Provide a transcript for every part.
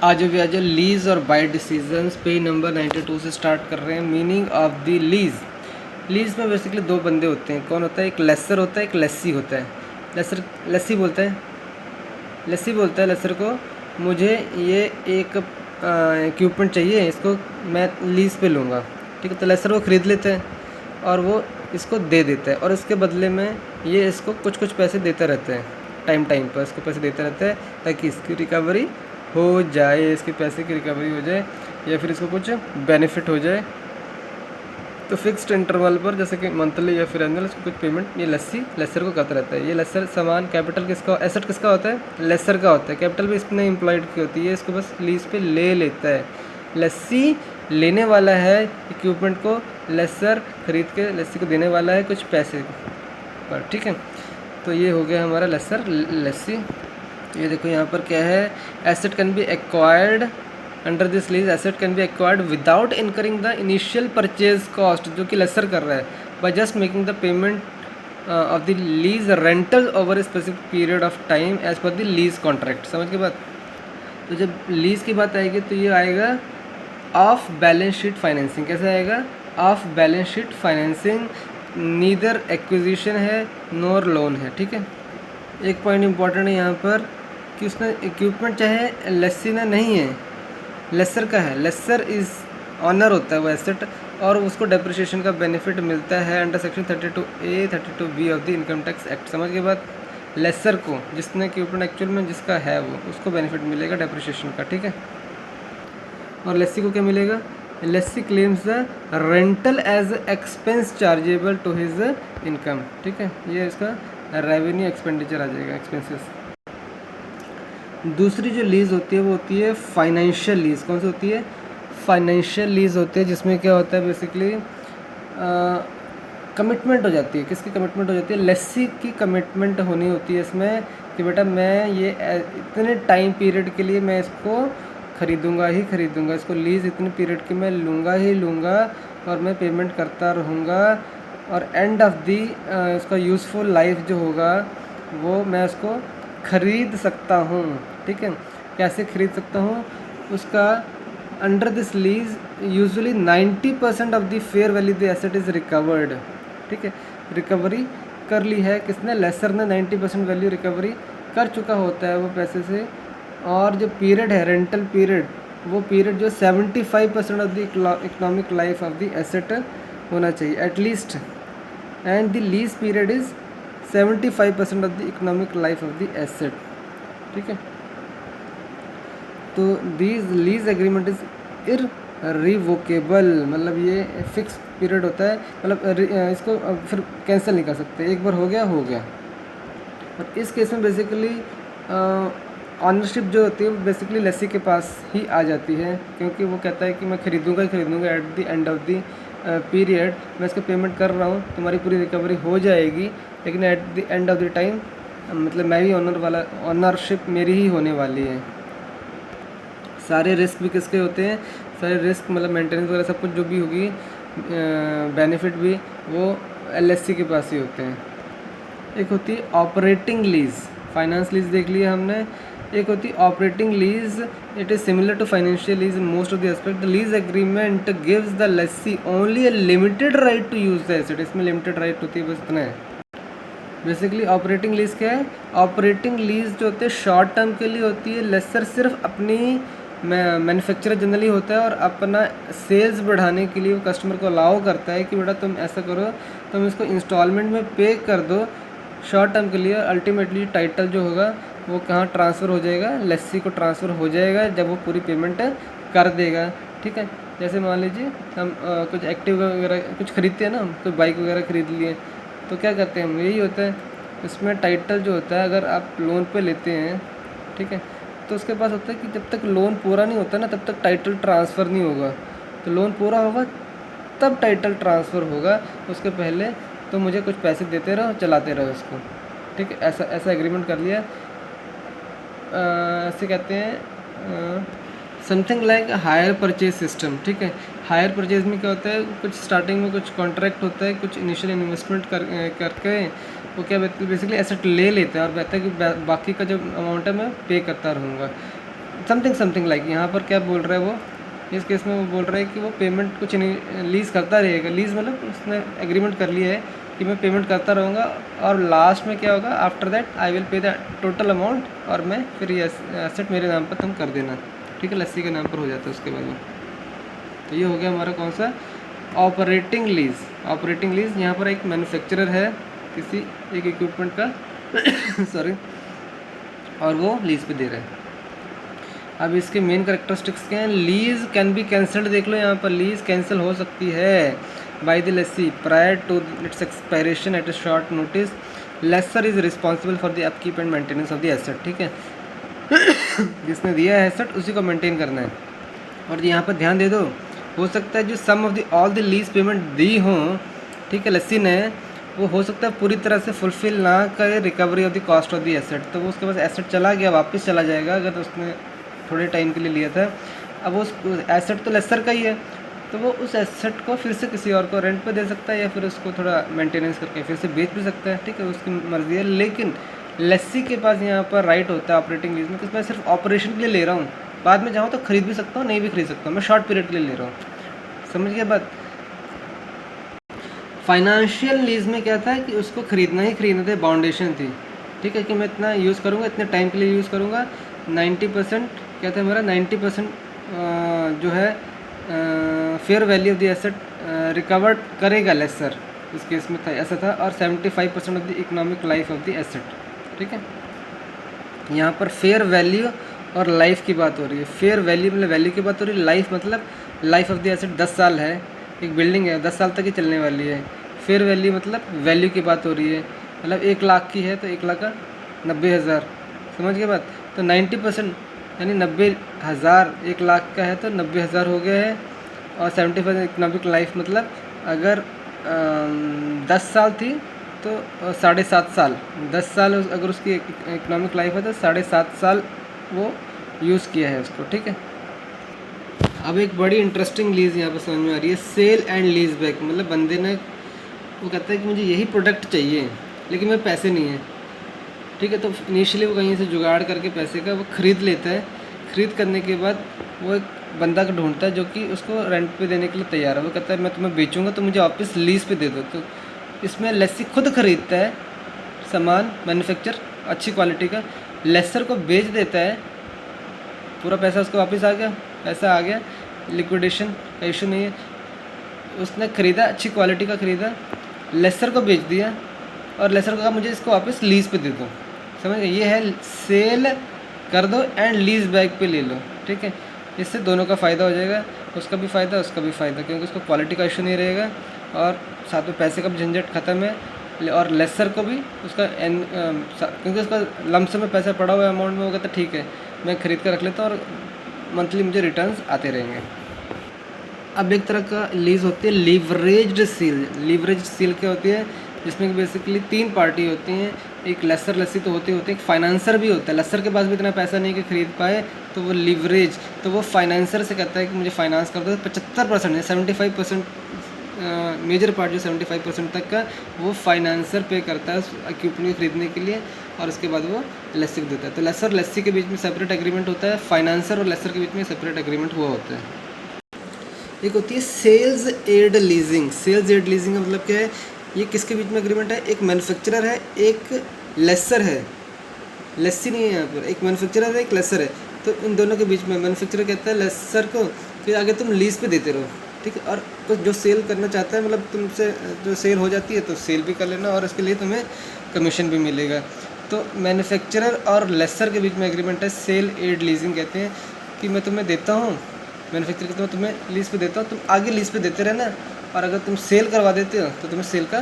आज भी आज लीज और बाय डिसीजंस पेज नंबर 92 से स्टार्ट कर रहे हैं। मीनिंग ऑफ द लीज में बेसिकली दो बंदे होते हैं। कौन होता है? एक लेसर होता है, एक लेसी होता है। लेसी बोलता है लेसर को, मुझे ये एक इक्विपमेंट चाहिए, इसको मैं लीज पे लूँगा। ठीक है, तो लेसर वो ख़रीद लेते हैं और वो इसको दे देता है और इसके बदले में ये इसको कुछ कुछ पैसे देते रहते हैं। टाइम पर इसको पैसे देते रहते हैं ताकि इसकी रिकवरी हो जाए, इसके पैसे की रिकवरी हो जाए या फिर इसको कुछ बेनिफिट हो जाए। तो फिक्स्ड इंटरवल पर जैसे कि मंथली या फिर एनुअल इसको कुछ पेमेंट ये लेसर को करता रहता है। ये लेसर सामान कैपिटल किसका, एसेट किसका होता है? लेसर का होता है। कैपिटल भी इसने एम्प्लॉयड की होती है, इसको बस लीज पे ले लेता है। लेसी लेने वाला है इक्विपमेंट को, लेसर खरीद के लेसी को देने वाला है कुछ पैसे पर। ठीक है, तो ये हो गया हमारा लेसी। ये देखो यहाँ पर क्या है, asset can be acquired under this lease. Asset can be acquired without incurring the initial purchase cost, जो कि लेसर कर रहा है, by just making the payment of the lease rental over a specific period of time as per the lease contract. समझ के बात? तो जब लीज की बात आएगी तो ये आएगा ऑफ बैलेंस शीट फाइनेंसिंग। कैसे आएगा? Of balance sheet financing, neither acquisition है नोर लोन है। ठीक है, एक पॉइंट इंपॉर्टेंट है यहाँ पर कि उसने इक्विपमेंट चाहे लेसी ना नहीं है, लेसर का है। लेसर इज़ ऑनर होता है वो एसेट और उसको डेप्रिसिएशन का बेनिफिट मिलता है under section 32A 32B of the income tax act. समझ के बाद? लेसर को, जिसने इक्विपमेंट एक्चुअल में जिसका है वो, उसको बेनिफिट मिलेगा डेप्रिसिएशन का। ठीक है, और लेसी को क्या मिलेगा? Lessee claims the rental as expense chargeable to his income. ठीक है, ये इसका रेवेन्यू एक्सपेंडिचर आ जाएगा, एक्सपेंसेस। दूसरी जो लीज़ होती है वो होती है फाइनेंशियल लीज़। कौन सी होती है? फाइनेंशियल लीज़ होती है, जिसमें क्या होता है बेसिकली कमिटमेंट हो जाती है। किसकी कमिटमेंट हो जाती है? लेसी की कमिटमेंट होनी होती है इसमें कि बेटा मैं ये इतने टाइम पीरियड के लिए मैं इसको ख़रीदूँगा ही ख़रीदूँगा, इसको लीज़ इतने पीरियड की मैं लूँगा ही लूँगा और मैं पेमेंट करता रहूँगा और एंड ऑफ दी इसका यूज़फुल लाइफ जो होगा वो मैं उसको ख़रीद सकता हूँ। ठीक है, कैसे ख़रीद सकता हूँ? उसका under this lease usually 90% of the fair value the asset is recovered. ठीक है, रिकवरी कर ली है किसने? लेसर ने 90% वैल्यू रिकवरी कर चुका होता है वो पैसे से। और जो पीरियड है रेंटल पीरियड, वो पीरियड जो 75% of the economic life of the asset होना चाहिए at least, and the lease period is 75% of the economic life of the asset. ठीक है, तो these lease agreement is irrevocable, मतलब ये फिक्स पीरियड होता है, मतलब इसको फिर कैंसिल नहीं कर सकते। एक बार हो गया। और इस केस में बेसिकली ऑनरशिप जो होती है वो बेसिकली लेसी के पास ही आ जाती है, क्योंकि वो कहता है कि मैं ख़रीदूँगा at the end of the period मैं इसको पेमेंट कर रहा हूँ, तुम्हारी पूरी रिकवरी हो जाएगी, लेकिन eight the end of the time मतलब मैं ही ऑनरशिप मेरी ही होने वाली है। सारे रिस्क भी किसके होते हैं? सारे रिस्क मतलब मेंटेनेंस वगैरह सब कुछ जो भी होगी, बेनिफिट भी, वो एलएससी के पास ही होते हैं। एक होती है ऑपरेटिंग लीज, फाइनेंस लीज देख लिया हमने। एक होती है operating lease, it is similar to financial lease in most of the aspect. The lease agreement gives the lessee only a limited right to use the asset. इसमें limited right होती है, बस इतना है। बेसिकली ऑपरेटिंग लीज क्या है? Operating lease जो होती है शॉर्ट टर्म के लिए होती है। लेसर सिर्फ अपनी मैन्युफैक्चरर जनरली होता है और अपना सेल्स बढ़ाने के लिए वो कस्टमर को अलाउ करता है कि बेटा तुम ऐसा करो, तुम इसको इंस्टॉलमेंट में पे कर दो शॉर्ट टर्म के लिए। अल्टीमेटली टाइटल जो होगा वो कहाँ ट्रांसफ़र हो जाएगा? लेसी को ट्रांसफ़र हो जाएगा जब वो पूरी पेमेंट कर देगा। ठीक है, जैसे मान लीजिए हम कुछ एक्टिव वगैरह कुछ खरीदते हैं ना, हम कोई बाइक वगैरह खरीद लिए, तो क्या करते हैं हम? यही होता है, इसमें टाइटल जो होता है अगर आप लोन पे लेते हैं, ठीक है, तो उसके पास होता है कि जब तक लोन पूरा नहीं होता ना तब तक टाइटल ट्रांसफ़र नहीं होगा। तो लोन पूरा होगा तब टाइटल ट्रांसफ़र होगा, उसके पहले तो मुझे कुछ पैसे देते रहो, चलाते रहो इसको। ठीक है, ऐसा एग्रीमेंट कर लिया। ऐसे कहते हैं something like hire purchase system. ठीक है, हायर परचेज में क्या होता है? कुछ स्टार्टिंग में कुछ कॉन्ट्रैक्ट होता है, कुछ इनिशियल इन्वेस्टमेंट करके वो क्या बेसिकली एसेट ले लेता है और कहता है कि बाकी का जो अमाउंट है मैं पे करता रहूँगा। समथिंग समथिंग लाइक, यहाँ पर क्या बोल रहा है वो, इस केस में वो बोल रहा है कि वो पेमेंट कुछ नहीं, लीज़ करता रहेगा। लीज़ मतलब उसने एग्रीमेंट कर लिया है कि मैं पेमेंट करता रहूँगा, और लास्ट में क्या होगा, after that I will pay the total amount, और मैं फिर ये एसेट मेरे नाम पर तुम कर देना, ठीक है, लस्सी के नाम पर हो जाता है उसके बाद में। तो ये हो गया हमारा कौन सा, ऑपरेटिंग लीज़। ऑपरेटिंग लीज़, यहाँ पर एक मैन्युफैक्चरर है किसी एक इक्विपमेंट का सॉरी, और वो लीज़ पे दे रहा है। अब इसके मेन कैरेक्टरिस्टिक्स क्या हैं, लीज़ कैन बी कैंसल्ड, देख लो यहाँ पर लीज़ कैंसिल हो सकती है by the lessee prior to its expiration at a short notice, lessor is responsible for the upkeep and maintenance of the asset, ठीक है जिसने दिया है एसेट उसी को मेंटेन करना है। और यहाँ पर ध्यान दे दो, हो सकता है जो sum of the all the lease payment दी हों, ठीक है, लस्सी ने, वो हो सकता है पूरी तरह से फुलफिल ना करे recovery of the cost of the asset, तो वो उसके पास एसेट चला गया, वापस चला जाएगा अगर उसने थोड़े टाइम के लिए लिया था। अब वो एसेट तो लेसर का ही है, तो वो उस एसेट को फिर से किसी और को रेंट पे दे सकता है, या फिर उसको थोड़ा मेंटेनेंस करके फिर से बेच भी सकता है, ठीक है, उसकी मर्ज़ी है। लेकिन लस्सी के पास यहाँ पर राइट होता है ऑपरेटिंग लीज में कि मैं सिर्फ ऑपरेशन के लिए ले रहा हूँ, बाद में चाहूँ तो खरीद भी सकता हूँ, नहीं भी खरीद सकता हूँ, मैं शॉर्ट पीरियड के लिए ले रहा हूँ। समझ गया बात। फाइनेंशियल लीज में क्या था कि उसको खरीदना ही खरीदना था, बाउंडेशन थी, ठीक है, कि मैं इतना यूज़ करूँगा, इतने टाइम के लिए यूज़ करूँगा, 90% क्या था मेरा, 90% जो है fair value of the asset recovered करेगा लेसर, इस केस में था ऐसा था, और 75% of the economic life of the asset, ठीक है। यहाँ पर फेयर वैल्यू और लाइफ की बात हो रही है। फेयर वैल्यू मतलब वैल्यू की बात हो रही है, लाइफ मतलब लाइफ ऑफ द एसेट 10 साल है, एक बिल्डिंग है 10 साल तक ही चलने वाली है। फेयर वैल्यू मतलब वैल्यू की बात हो रही है, मतलब 1 लाख की है तो 1 लाख का 90,000, समझ गए बात। तो 90% यानी 90,000 1 लाख का है तो 90,000 हो गया है, और 75% इकोनॉमिक लाइफ मतलब अगर 10 साल थी तो 7.5 साल, 10 साल अगर उसकी इकोनॉमिक लाइफ है तो 7.5 साल वो यूज़ किया है उसको, ठीक है। अब एक बड़ी इंटरेस्टिंग लीज़ यहाँ पर समझ में आ रही है, सेल एंड लीज बैक, मतलब बंदे ने, वो कहता है कि मुझे यही प्रोडक्ट चाहिए लेकिन मेरे पैसे नहीं है, ठीक है, तो इनिशियली वो कहीं से जुगाड़ करके पैसे का वो ख़रीद लेता है। ख़रीद करने के बाद वो एक बंदा को ढूंढता है जो कि उसको रेंट पे देने के लिए तैयार है। वो कहता है मैं तुम्हें बेचूंगा तो मुझे वापस लीज़ पे दे दो। तो इसमें लेसी खुद ख़रीदता है सामान, मैन्युफैक्चर अच्छी क्वालिटी का, लेसर को बेच देता है, पूरा पैसा उसको वापस आ गया, पैसा आ गया, लिक्विडेशन का इशू नहीं है। उसने ख़रीदा, अच्छी क्वालिटी का ख़रीदा, लेसर को बेच दिया, और लेसर को कहा मुझे इसको वापस लीज़ पे दे दो, समझ गए। ये है सेल कर दो एंड लीज़ बैक पे ले लो, ठीक है। इससे दोनों का फ़ायदा हो जाएगा, उसका भी फ़ायदा उसका भी फ़ायदा, क्योंकि उसको क्वालिटी का इशू नहीं रहेगा और साथ में पैसे का भी झंझट ख़त्म है, और लेसर को भी उसका क्योंकि उसका लमसम में पैसा पड़ा हुआ है अमाउंट में, वो कहता ठीक है मैं ख़रीद कर रख लेता हूँ और मंथली मुझे रिटर्न्स आते रहेंगे। अब एक तरह का लीज़ होती है लीवरेज्ड सील। लीवरेज्ड सील क्या होती है, जिसमें कि बेसिकली 3 पार्टी होती हैं, एक लेसर लस्सी तो होती है, एक फाइनेंसर भी होता है। लेसर के पास भी इतना पैसा नहीं कि खरीद पाए, तो वो लीवरेज, तो वो फाइनेंसर से कहता है कि मुझे फाइनेंस कर दो। 75% 75% मेजर पार्ट जो 75% तक का वो फाइनेंसर पे करता है इक्विपमेंट खरीदने के लिए, और उसके बाद वो लेसर को देता है। तो लेसर लस्सी के बीच में सेपरेट एग्रीमेंट होता है, फाइनेंसर और लेसर के बीच में सेपरेट एग्रीमेंट हुआ होता है। एक होती है sales aid leasing. Sales aid leasing का मतलब क्या है, ये किसके बीच में एग्रीमेंट है, एक मैन्युफैक्चरर है, एक लेसर है, लस्सी नहीं है यहाँ पर, एक मैन्युफैक्चरर है एक लेसर है। तो इन दोनों के बीच में मैन्युफैक्चरर कहता है लेसर को कि आगे तुम लीज़ पे देते रहो, ठीक है, और कुछ जो सेल करना चाहता है, मतलब तुमसे जो सेल हो जाती है तो सेल भी कर लेना, और इसके लिए तुम्हें कमीशन भी मिलेगा। तो मैन्युफैक्चरर और लेसर के बीच में एग्रीमेंट है, सेल एड लीजिंग कहते हैं, कि मैं तुम्हें देता हूँ, मैन्युफैक्चरर कहता हूँ तुम्हें लीज़ पे देता हूँ, तुम आगे लीज़ पे देते रहना, और अगर तुम सेल करवा देते हो तो तुम्हें सेल का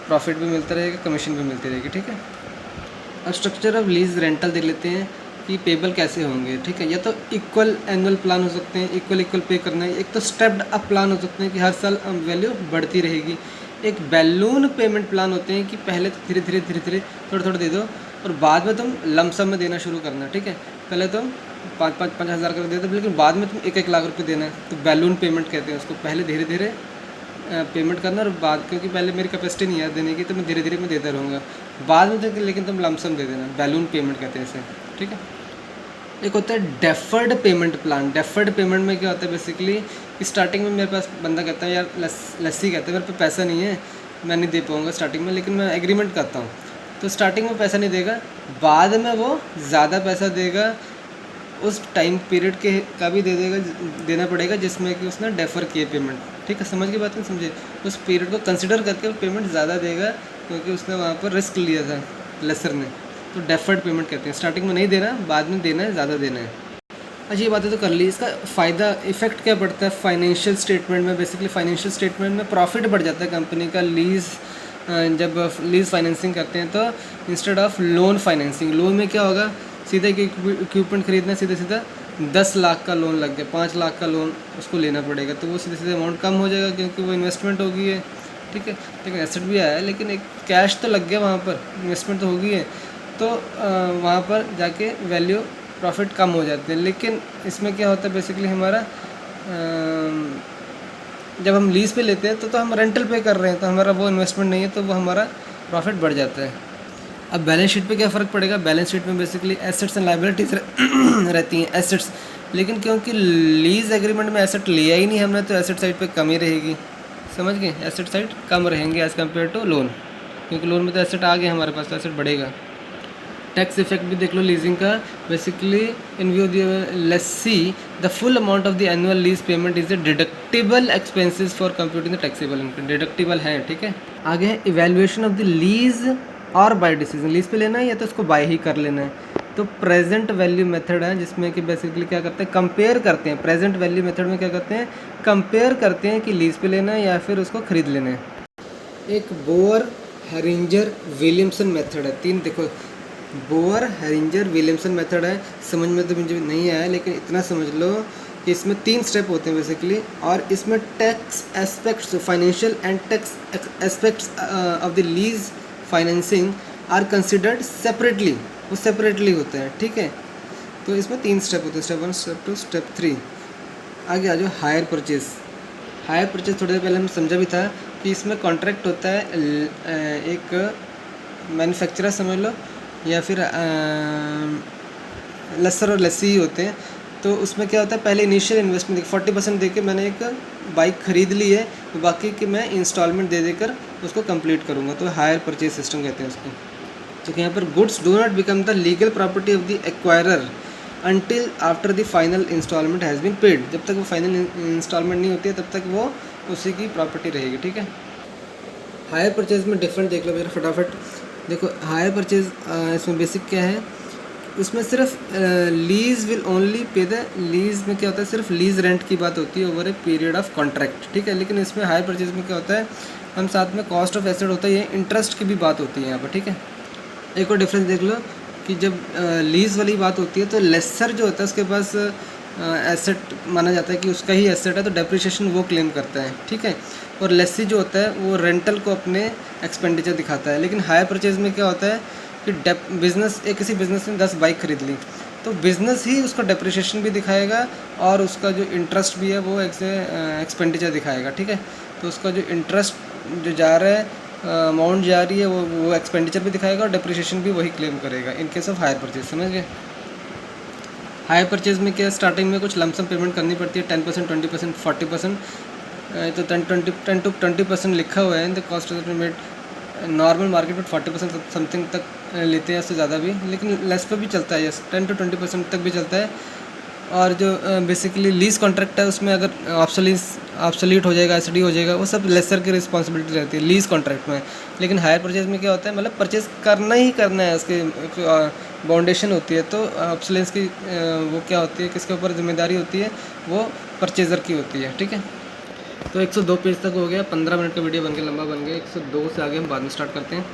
प्रॉफिट भी मिलता रहेगा, कमीशन भी मिलती रहेगी, ठीक है। अब स्ट्रक्चर ऑफ लीज रेंटल देख लेते हैं कि पेबल कैसे होंगे, ठीक है। या तो इक्वल एनुअल प्लान हो सकते हैं, इक्वल पे करना है, एक तो स्टेप्ड अप प्लान हो सकते हैं कि हर साल वैल्यू बढ़ती रहेगी, एक बैलून पेमेंट प्लान होते हैं कि पहले तो धीरे धीरे थोड़ा थोड़ा दे दो और बाद में तुम लमसम में देना शुरू करना, ठीक है। पहले तुम 5 हज़ार कर दे दो, लेकिन बाद में तुम 1 लाख रुपये देना है, तो बैलून पेमेंट कहते हैं उसको। पहले धीरे धीरे पेमेंट करना, और बाद, क्योंकि पहले मेरी कैपेसिटी नहीं है देने की तो मैं धीरे धीरे मैं देता रहूँगा, बाद में तो लेकिन तुम लमसम दे देना, बैलून पेमेंट कहते हैं इसे, ठीक है। एक होता है deferred payment plan. Deferred payment में क्या होता है बेसिकली, स्टार्टिंग में मेरे पास बंदा कहता है यार लस्सी कहते हैं मेरे पे पैसा नहीं है, मैं नहीं दे पाऊँगा स्टार्टिंग में, लेकिन मैं एग्रीमेंट करता हूँ। तो स्टार्टिंग में पैसा नहीं देगा, बाद में वो ज़्यादा पैसा देगा, उस टाइम पीरियड के का भी देना पड़ेगा जिसमें कि उसने डेफर किए पेमेंट। ठीक है, समझ की बात नहीं समझे? उस पीरियड को कंसिडर करके वो पेमेंट ज़्यादा देगा क्योंकि उसने वहाँ पर रिस्क लिया था लेसर ने। तो डेफर्ड पेमेंट कहते हैं। स्टार्टिंग में नहीं देना, बाद में देना है, ज़्यादा देना है। अच्छा, ये बातें तो कर ली। इसका फ़ायदा इफेक्ट क्या पड़ता है फाइनेंशियल स्टेटमेंट में? बेसिकली फाइनेंशियल स्टेटमेंट में प्रॉफिट बढ़ जाता है कंपनी का। जब लीज़ फाइनेंसिंग करते हैं तो instead of loan financing, loan में क्या होगा, सीधा इक्विपमेंट खरीदना, सीधा 10 लाख का लोन लग गया, 5 लाख का लोन उसको लेना पड़ेगा, तो वो सीधे अमाउंट कम हो जाएगा क्योंकि वो इन्वेस्टमेंट होगी है। ठीक है, लेकिन एसेट भी आया है, लेकिन एक कैश तो लग गया वहाँ पर, इन्वेस्टमेंट तो होगी है, तो वहाँ पर जाके वैल्यू प्रॉफिट कम हो जाते हैं। लेकिन इसमें क्या होता है बेसिकली हमारा, जब हम लीज़ पे लेते हैं तो हम रेंटल पे कर रहे हैं, तो हमारा वो इन्वेस्टमेंट नहीं है, तो वो हमारा प्रॉफिट बढ़ जाता है। अब बैलेंस शीट पे क्या फ़र्क पड़ेगा? बैलेंस शीट में बेसिकली एसेट्स एंड लायबिलिटीज़ रहती हैं। एसेट्स, लेकिन क्योंकि लीज़ एग्रीमेंट में एसेट लिया ही नहीं हमने, तो एसेट साइड पे कम ही रहेगी। समझ गए? एसेट साइड कम रहेंगे एज़ कम्पेयर टू लोन, क्योंकि लोन में तो एसेट आ गया हमारे पास, तो एसेट बढ़ेगा। टैक्स इफेक्ट भी देख लो लीजिंग का। Basically in view let's see the full amount of the annual lease payment is the deductible expenses for computing the taxable income. Deductible है, ठीक है। आगे है इवैल्यूएशन ऑफ द लीज और बाय डिसीजन। लीज पे लेना है या तो उसको बाय ही कर लेना है। तो प्रेजेंट वैल्यू मेथड है जिसमें कि बेसिकली क्या करते हैं, कंपेयर करते हैं। प्रेजेंट वैल्यू मेथड में क्या करते हैं, कंपेयर करते हैं कि लीज पे लेना है या फिर उसको खरीद लेना है। एक बोअर हेरिंजर विलियमसन मेथड है। 3 देखो, बोअर हेरिंजर विलियमसन मेथड है। समझ में तो मुझे नहीं आया, लेकिन इतना समझ लो कि इसमें 3 स्टेप होते हैं बेसिकली, और इसमें tax aspects, financial and tax aspects of the lease financing are considered separately, वो सेपरेटली होते हैं। ठीक है, तो इसमें 3 स्टेप होते हैं, स्टेप 1, स्टेप 2, स्टेप 3। आगे आ जाओ हायर परचेज। हायर परचेज थोड़ी देर पहले हम समझा भी था कि इसमें कॉन्ट्रैक्ट होता है, एक मैन्युफैक्चरर समझ लो या फिर लस्सर और लस्सी ही होते हैं। तो उसमें क्या होता है, पहले इनिशियल इन्वेस्टमेंट 40% दे के मैंने एक बाइक ख़रीद ली है, तो बाकी कि मैं इंस्टॉलमेंट दे देकर उसको कंप्लीट करूँगा, तो हायर परचेज सिस्टम कहते हैं उसको। तो यहाँ पर goods do not become the legal property of the acquirer until after the final instalment has been paid. जब तक वो फाइनल इंस्टॉलमेंट नहीं होती है तब तक वो उसी की प्रॉपर्टी रहेगी। ठीक है, हायर परचेज में डिफरेंट देख लो मेरा फटाफट। देखो हायर परचेज इसमें बेसिक क्या है, उसमें सिर्फ lease will only pay the, lease में क्या होता है, सिर्फ लीज़ रेंट की बात होती है over a period of contract. ठीक है, लेकिन इसमें हायर परचेज में क्या होता है, हम साथ में कॉस्ट ऑफ एसेट होता है, ये इंटरेस्ट की भी बात होती है यहाँ पर। ठीक है, एक और डिफरेंस देख लो कि जब लीज़ वाली बात होती है तो लेसर जो होता है उसके पास एसेट माना जाता है कि उसका ही एसेट है, तो डेप्रिसिएशन वो क्लेम करता है। ठीक है, और लेसी जो होता है वो रेंटल को अपने एक्सपेंडिचर दिखाता है। लेकिन हायर परचेज में क्या होता है कि किसी बिज़नेस ने 10 बाइक खरीद ली, तो बिज़नेस ही उसका डेप्रिसिएशन भी दिखाएगा और उसका जो इंटरेस्ट भी है वो एक्सपेंडिचर दिखाएगा। ठीक है, तो उसका जो इंटरेस्ट जो जा रहा है, अमाउंट जा रही है, वो एक्सपेंडिचर भी दिखाएगा और डेप्रिसिएशन भी वही क्लेम करेगा in case of hire purchase. समझ गए? हायर परचेज में क्या, स्टार्टिंग में कुछ लमसम पेमेंट करनी पड़ती है, 10%, 20%, 40%। तो 10 to 20% लिखा हुआ है in the cost estimate. Normal market में 40% समथिंग तक लेते हैं, उससे ज़्यादा भी, लेकिन लेस पे भी चलता है। यस, 10 to 20% तक भी चलता है। और जो बेसिकली लीज कॉन्ट्रैक्ट है उसमें अगर ऑब्सोलीट हो जाएगा, एसडी हो जाएगा, वो सब लेसर की रिस्पॉन्सिबिलिटी रहती है लीज कॉन्ट्रैक्ट में। लेकिन हायर परचेज में क्या होता है, मतलब परचेज करना ही करना है, उसके बाउंडेशन होती है, तो ऑब्सोलेंस की वो क्या होती है, किसके ऊपर जिम्मेदारी होती है, वो परचेज़र की होती है। ठीक है, तो 102 पेज तक हो गया, 15 मिनट का वीडियो बन के लंबा बन गया। 102 से आगे हम बाद में स्टार्ट करते हैं।